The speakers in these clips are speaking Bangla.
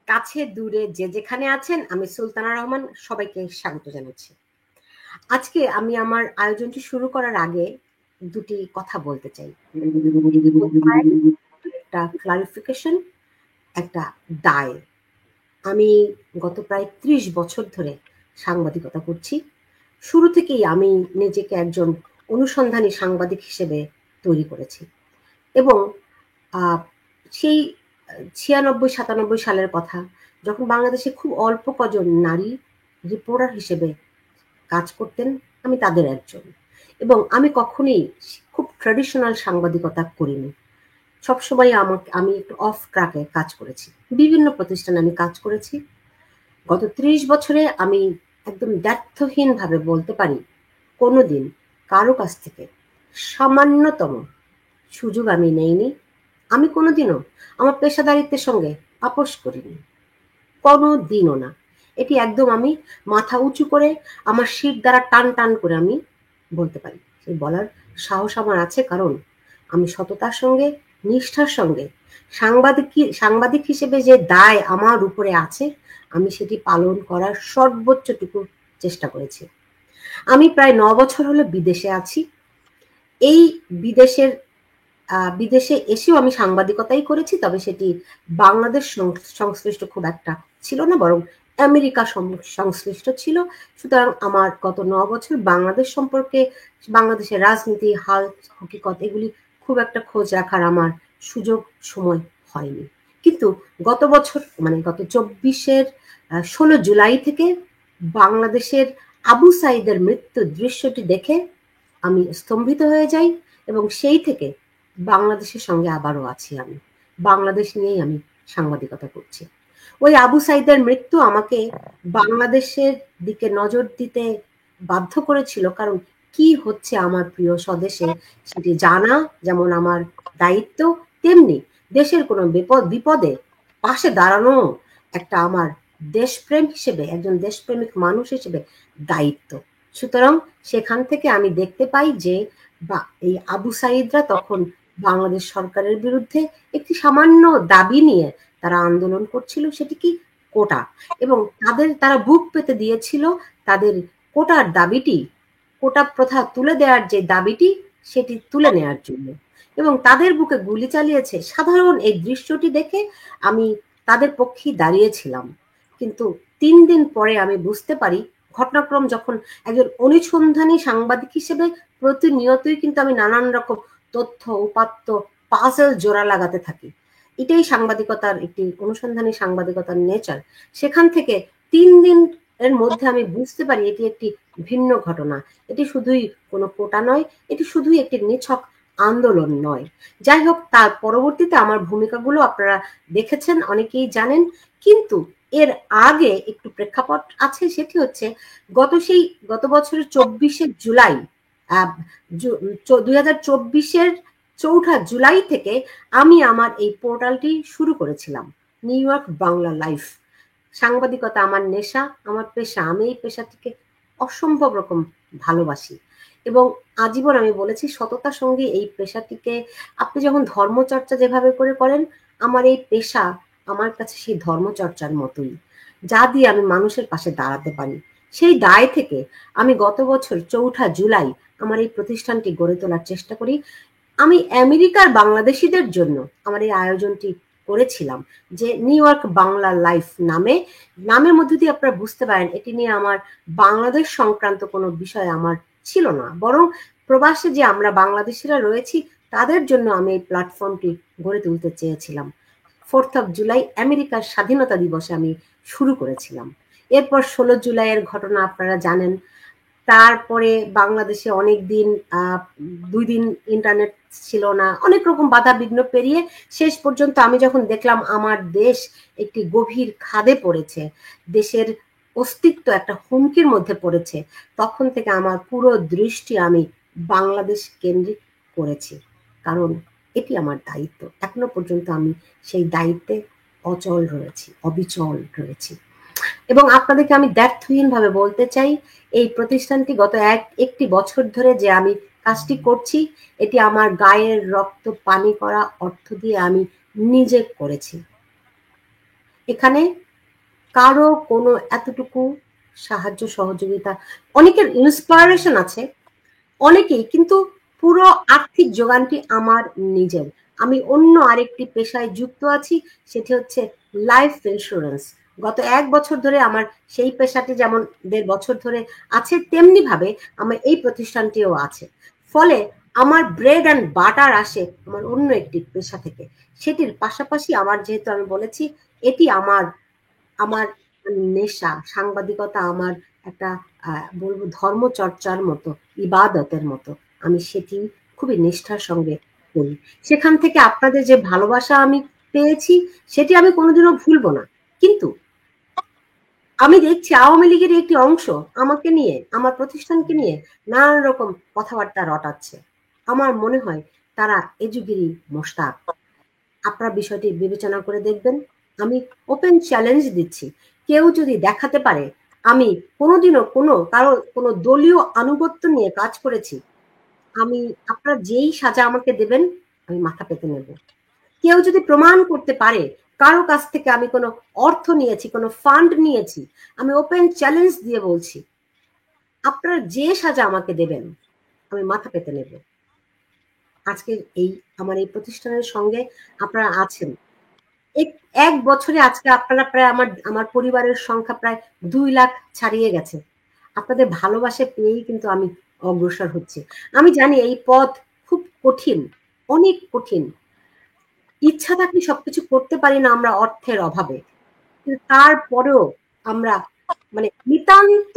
কাছে দূরে যে যেখানে আছেন, আমি সুলতানা রহমান সবাইকে স্বাগত জানাচ্ছি। আজকে আমি আমার আয়োজনটি শুরু করার আগে দুটি কথা বলতে চাই। একটি প্রোফাইল, একটা ক্লারিফিকেশন, একটা দায়। আমি গত প্রায় ৩০ বছর ধরে সাংবাদিকতা করছি। শুরু থেকেই আমি নিজেকে একজন অনুসন্ধানী সাংবাদিক হিসেবে তৈরি করেছি এবং সেই ৯৬-৯৭ সালের কথা, যখন বাংলাদেশে খুব অল্প কজন নারী রিপোর্টার হিসেবে কাজ করতেন, আমি তাদের একজন। এবং আমি কখনোই খুব ট্র্যাডিশনাল সাংবাদিকতা করিনি। সবসময় আমি একটু অফ ট্র্যাকে কাজ করেছি। বিভিন্ন প্রতিষ্ঠানে আমি কাজ করেছি। গত ৩০ বছরে আমি একদম দ্ব্যর্থহীনভাবে বলতে পারি, কোনোদিন কারো কাছ থেকে সামান্যতম সুযোগ আমি নেইনি। আমি কোনোদিনও আমার পেশাদারিত্বের সঙ্গে আপোস করিনি। কোনোদিনও না। এটি একদম আমি মাথা উঁচু করে আমার শির দ্বারা টান টান করে আমি বলতে পারি। সেই বলার সাহস আমার আছে, কারণ আমি সততার সঙ্গে, নিষ্ঠার সঙ্গে সাংবাদিক হিসেবে যে দায় আমার উপরে আছে, আমি সেটি পালন করার সর্বোচ্চটুকু চেষ্টা করেছি। আমি প্রায় ৯ বছর হলো বিদেশে আছি। এই বিদেশের বিদেশে এসেও আমি সাংবাদিকতাই করেছি, তবে সেটি বাংলাদেশ সংশ্লিষ্ট খুব একটা ছিল না, বরং আমেরিকা সংশ্লিষ্ট ছিল। সুতরাং আমার গত ৯ বছর বাংলাদেশ সম্পর্কে, বাংলাদেশের রাজনীতি, হাল হকিকত এগুলি খুব একটা খোঁজ রাখার আমার সুযোগ সময় হয়নি। কিন্তু গত বছর মানে গত ২৪-এর ১৬ জুলাই থেকে বাংলাদেশের আবু সাঈদের মৃত্যুর দৃশ্যটি দেখে আমি স্তম্ভিত হয়ে যাই এবং সেই থেকে বাংলাদেশের সঙ্গে আবারও আছি আমি। বাংলাদেশ নিয়েই আমি সাংবাদিকতা করছি। ওই আবু সাঈদের মৃত্যু আমাকে বাংলাদেশের দিকে নজর দিতে বাধ্য করেছিল, কারণ কি হচ্ছে আমার প্রিয় স্বদেশে সেটি জানা যেমন আমার দায়িত্ব, তেমনি দেশের কোনো বিপদে পাশে দাঁড়ানো একটা আমার দেশপ্রেম হিসেবে, একজন দেশপ্রেমিক মানুষ হিসেবে দায়িত্ব। সুতরাং সেখান থেকে আমি দেখতে পাই যে এই আবু সাঈদরা তখন বাংলাদেশ সরকারের বিরুদ্ধে একটি সামান্য দাবি নিয়ে তারা আন্দোলন করছিল, সেটি কি কোটা। এবং তারা বুক পেতে দিয়েছিল তাদের কোটার দাবিটি, কোটা প্রথা তুলে দেওয়ার যে দাবিটি, সেটি তুলে নেওয়ার জন্য। এবং তাদের বুকে গুলি চালিয়েছে। সাধারণ এই দৃশ্যটি দেখে আমি তাদের পক্ষেই দাঁড়িয়েছিলাম। কিন্তু ৩ দিন পরে আমি বুঝতে পারি, ঘটনাক্রম যখন একজন অনুসন্ধানী সাংবাদিক হিসেবে প্রতিনিয়তই কিন্তু আমি নানান রকম তথ্য, উপাত্ত, পাজল জোড়া লাগাতে থাকি। এটাই সাংবাদিকতার একটি অনুসন্ধানী সাংবাদিকতার নেচার। সেখান থেকে ৩ দিন এর মধ্যে আমি বুঝতে পারি এটি একটি ভিন্ন ঘটনা। এটি শুধুই কোনো কোটা নয়, এটি শুধুই একটি নিছক আন্দোলন নয়। যাই হোক, তার পরবর্তীতে আমার ভূমিকাগুলো আপনারা দেখেছেন, অনেকেই জানেন। কিন্তু এর আগে একটু প্রেক্ষাপট আছে, সেটি হচ্ছে গত বছরের ২৪শে জুলাই, ২০২৪-এর ৪ঠা জুলাই থেকে আমি আমার এই পোর্টালটি শুরু করেছিলাম, নিউ ইয়র্ক বাংলা লাইফ। সাংবাদিকতা আমার নেশা, আমার পেশা। আমি এই পেশাটিকে অসম্ভব রকম ভালোবাসি এবং আজীবন আমি বলেছি সততার সঙ্গে এই পেশাটিকে, আপনি যখন ধর্মচর্চা যেভাবে করে করেন, আমার এই পেশা আমার কাছে সেই ধর্মচর্চার মতোই, যা দিয়ে আমি মানুষের পাশে দাঁড়াতে পারি। সেই দায় থেকে আমি গত বছর ৪ঠা জুলাই আমার এই প্রতিষ্ঠানটি গড়ে তোলার চেষ্টা করি। আমি আমেরিকার বাংলাদেশিদের জন্য আমার এই আয়োজনটি করেছিলাম, যে নিউ ইয়র্ক বাংলা লাইফ নামে। নামের মধ্যে দিয়ে আপনারা বুঝতে পারেন এটি নিয়ে আমার বাংলাদেশ সংক্রান্ত কোনো বিষয় আমার ছিল না, বরং প্রবাসে যে আমরা বাংলাদেশিরা রয়েছি তাদের জন্য আমি এই প্ল্যাটফর্মটি গড়ে তুলতে চেয়েছিলাম। 4th of জুলাই আমেরিকার স্বাধীনতা দিবসে আমি শুরু করেছিলাম। এরপর ১৬ জুলাইয়ের ঘটনা আপনারা জানেন। তারপরে বাংলাদেশে অনেকদিন ২ দিন ইন্টারনেট ছিল না। অনেক রকম বাধা বিঘ্ন পেরিয়ে শেষ পর্যন্ত আমি যখন দেখলাম আমার দেশ একটি গভীর খাদে পড়েছে, দেশের অস্তিত্ব একটা হুমকির মধ্যে পড়েছে, তখন থেকে আমার পুরো দৃষ্টি আমি বাংলাদেশ কেন্দ্রিক করেছি। কারণ এটি আমার দায়িত্ব। এখনো পর্যন্ত আমি সেই দায়িত্বে অবিচল রয়েছি। এবং আপনাদেরকে আমি দ্ব্যর্থহীনভাবে বলতে চাই, এই প্রতিষ্ঠানটি গত একটি বছর ধরে যে আমি কাজটি করছি, এটি আমার গায়ের রক্ত পানি করা অর্থ দিয়ে আমি নিজে করেছি। এখানে কারো কোনো এতটুকু সাহায্য সহযোগিতা, অনেকের ইন্সপায়ারেশন আছে অনেকেই, কিন্তু পুরো আর্থিক যোগানটি আমার নিজের। আমি অন্য আরেকটি পেশায় যুক্ত আছি, সেটি হচ্ছে লাইফ ইন্স্যুরেন্স। গত 1 বছর ধরে আমার সেই পেশাটি যেমন 1.5 বছর ধরে আছে, তেমনি ভাবে আমার এই প্রতিষ্ঠানটিও আছে। ফলে আমার ব্রেড অ্যান্ড বাটার আসে আমার অন্য একটি পেশা থেকে। সেটির পাশাপাশি আমার, যেহেতু আমি বলেছি এটি আমার আমার নেশা, সাংবাদিকতা আমার একটা বলবো ধর্মচর্চার মতো, ইবাদতের মতো। আমি সেটি খুবই নিষ্ঠার সঙ্গে করি। সেখান থেকে আপনাদের যে ভালোবাসা আমি পেয়েছি, সেটি আমি কোনোদিনও ভুলব না। কিন্তু আমি দেখছি আওয়ামী লীগের একটি অংশ আমাকে নিয়ে, আমার প্রতিষ্ঠানকে নিয়ে নানান রকম কথাবার্তা রটাচ্ছে। আমার মনে হয় তারা এ যুগেরই মোশতাক। আপনারা বিষয়টি বিবেচনা করে দেখবেন। আমি ওপেন চ্যালেঞ্জ দিচ্ছি, কেউ যদি দেখাতে পারে আমি কোনোদিনও কারো কোনো দলীয় আনুগত্য নিয়ে কাজ করেছি, আমি, আপনারা যেই সাজা আমাকে দেবেন আমি মাথা পেতে নেব। কেউ যদি প্রমাণ করতে পারে কারো কাছ থেকে আমি কোনো অর্থ নিয়েছি, কোনো ফান্ড নিয়েছি, আমি ওপেন চ্যালেঞ্জ দিয়ে বলছি, আপনারা যে সাজা আমাকে দেবেন আমি মাথা পেতে নেব। আজকে এই আমার এই প্রতিষ্ঠানের সঙ্গে আপনারা আছেন। 1 বছরে আজকে আপনারা প্রায় আমার পরিবারের সংখ্যা প্রায় 2 লাখ ছাড়িয়ে গেছে। আপনাদের ভালোবাসা পেয়েই কিন্তু আমি অগ্রসর হচ্ছি। আমি জানি এই পথ খুব কঠিন, অনেক কঠিন। ইচ্ছা থাকলে সবকিছু করতে পারি না আমরা অর্থের অভাবে। কিন্তু তারপরেও আমরা মানে নিতান্ত,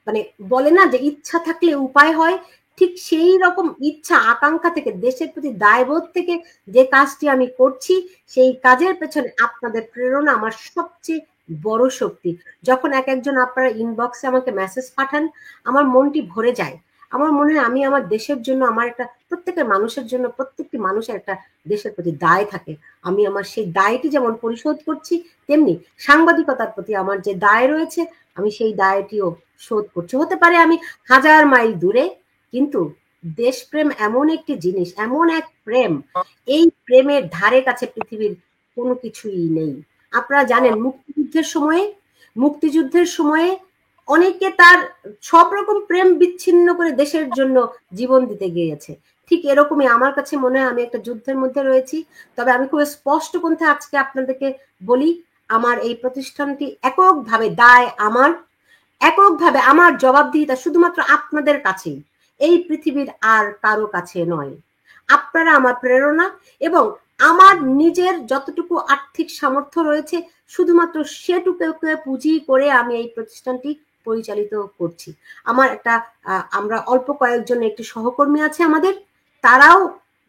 মানে বলে না যে ইচ্ছা থাকলে উপায় হয়, ঠিক সেই রকম ইচ্ছা আকাঙ্ক্ষা থেকে, দেশের প্রতি দায়বোধ থেকে যে কাজটি আমি করছি, সেই কাজের পেছনে আপনাদের প্রেরণা আমার সবচেয়ে বড় শক্তি। যখন একজন আপনারা ইনবক্সে আমাকে মেসেজ পাঠান, আমার মনটি ভরে যায়। আমার মনে হয় আমি আমার দেশের জন্য, আমার একটা প্রত্যেকের মানুষের জন্য, প্রত্যেকটি মানুষের একটা দেশের প্রতি দায় থাকে। আমি আমার সেই দায়টি যেমন পরিশোধ করছি, তেমনি সাংবাদিকতার প্রতি আমার যে দায় রয়েছে, আমি সেই দায়টিও শোধ করছি। হতে পারে আমি 1000 মাইল দূরে, কিন্তু দেশপ্রেম এমন একটি জিনিস, এমন এক প্রেম, এই প্রেমের ধারে কাছে পৃথিবীর কোনো কিছুই নেই। আপনারা জানেন মুক্তিযুদ্ধের সময়ে অনেকে তার সব রকম প্রেম বিচ্ছিন্ন করে দেশের জন্য জীবন দিতে গিয়েছে। ঠিক এরকমই আমার কাছে মনে হয় আমি একটা যুদ্ধের মধ্যে রয়েছি। তবে আমি খুব স্পষ্ট কণ্ঠে আজকে আপনাদেরকে বলি, আমার এই প্রতিষ্ঠানটি এককভাবে দায় আমার, এককভাবে আমার জবাবদিহিতা শুধুমাত্র আপনাদের কাছেই, এই পৃথিবীর আর কারো কাছে নয়। আপনারা আমার প্রেরণা, এবং আমার নিজের যতটুকু আর্থিক সামর্থ্য রয়েছে শুধুমাত্র সেটুকুকে পুঁজি করে আমি এই প্রতিষ্ঠানটি পরিচালিত করছি। আমার একটা আমরা অল্প কয়েকজন একটি সহকর্মী আছে আমাদের, তারাও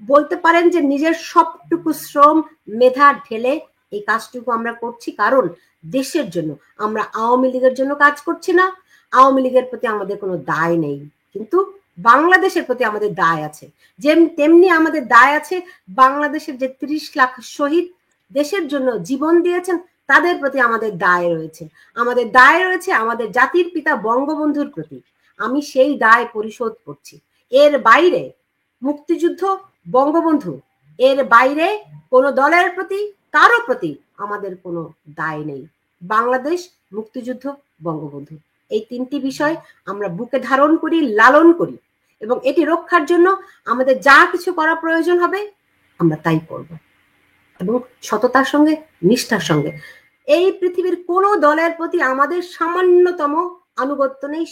বলতে পারেন যে নিজের সবটুকু শ্রম মেধা ঢেলে এই কাজটুকু আমরা করছি, কারণ দেশের জন্য। আমরা আওয়ামী লীগের জন্য কাজ করছি না, আওয়ামী লীগের প্রতি আমাদের কোনো দায় নেই, কিন্তু বাংলাদেশের প্রতি আমাদের দায় আছে। তেমনি আমাদের দায় আছে বাংলাদেশের যে 30 লাখ শহীদ দেশের জন্য জীবন দিয়েছেন, তাদের প্রতি আমাদের দায় রয়েছে। আমাদের দায় রয়েছে আমাদের জাতির পিতা বঙ্গবন্ধুর প্রতি। আমি সেই দায় পরিশোধ করছি। এর বাইরে মুক্তিযুদ্ধ, বঙ্গবন্ধু, এর বাইরে কোনো দলের প্রতি, কারো প্রতি আমাদের কোনো দায় নেই। বাংলাদেশ, মুক্তিযুদ্ধ, বঙ্গবন্ধু, এই 3টি বিষয় আমরা বুকে ধারণ করি, লালন করি, এবং এটি রক্ষার জন্য আমাদের যা কিছু করা প্রয়োজন হবে আমরা তাই করব, এবং সততার সঙ্গে, নিষ্ঠার সঙ্গে। এই পৃথিবীর কোনো দলের প্রতি আমাদের সামান্যতম আনুগত্য নেই।